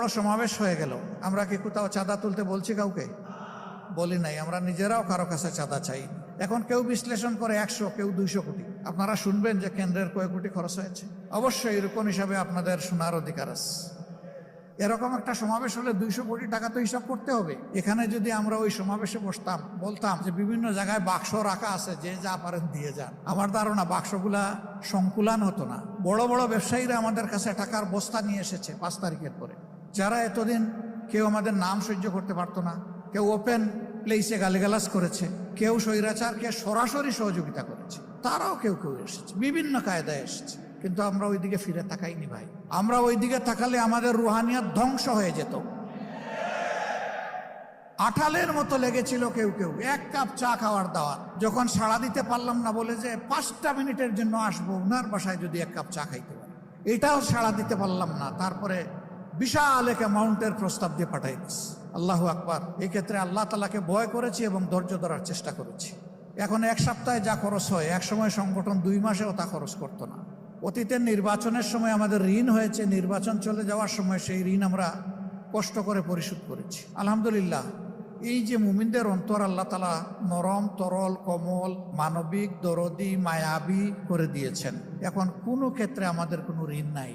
বড় সমাবেশ হয়ে গেল, আমরা কি কোথাও চাঁদা তুলতে বলছি? কাউকে বলি নাই। আমরা নিজেরাও কারো কাছে চাঁদা চাই। এখন কেউ বিশ্লেষণ করে 100, কেউ 200 কোটি। আপনারা শুনবেন যে কেন্দ্রের কয় কোটি খরচ হয়েছে। অবশ্যই এরকম হিসাবে আপনাদের শোনার অধিকার আছে। এরকম একটা সমাবেশ হলে 200 কোটি টাকা তো হিসাব করতে হবে। এখানে যদি আমরা ওই সমাবেশে বসতাম, বলতাম যে বিভিন্ন জায়গায় বাক্স রাখা আছে, যে যা পারেন দিয়ে যান, আমার ধারণা বাক্সগুলা সংকুলান হতো না। বড় বড় ব্যবসায়ীরা আমাদের কাছে টাকার বস্তা নিয়ে এসেছে 5 তারিখের পরে, যারা এতদিন কেউ আমাদের নাম সহ্য করতে পারতো না, কেউ ওপেন প্লেসে গালিগালাজ করেছে, কেউ স্বৈরাচারকে সরাসরি সহযোগিতা করেছে, তারাও কেউ কেউ এসেছে, বিভিন্ন কায়দায় এসেছে। কিন্তু আমরা ওইদিকে ফিরে তাকাইনি ভাই। আমরা ওইদিকে তাকালে আমাদের রুহানিয়াত ধ্বংস হয়ে যেত। আঠালের মতো লেগেছিল কেউ কেউ 1 কাপ চা খাওয়ার দাওয়াত, যখন সাড়া দিতে পারলাম না বলে যে 5টা মিনিটের জন্য আসবো, ওনার বাসায় যদি 1 কাপ চা খাইতে পারি, এটাও সাড়া দিতে পারলাম না। তারপরে বিশাল এক অ্যামাউন্টের প্রস্তাব দিয়ে পাঠাই দিচ্ছি। আল্লাহু আকবার। এই ক্ষেত্রে আল্লাহ তাআলাকে ভয় করেছি এবং ধৈর্য ধরার চেষ্টা করেছি। এখন 1 সপ্তাহে যা খরচ হয়, এক সময় সংগঠন 2 মাসেও তা খরচ করতো না। অতীতের নির্বাচনের সময় আমাদের ঋণ হয়েছে, নির্বাচন চলে যাওয়ার সময় সেই ঋণ আমরা কষ্ট করে পরিশোধ করেছি। আলহামদুলিল্লাহ। এই যে মুমিনদের অন্তর আল্লাহ তাআলা নরম, তরল, কোমল, মানবিক, দরদি, মায়াবী করে দিয়েছেন। এখন কোনো ক্ষেত্রে আমাদের কোনো ঋণ নাই।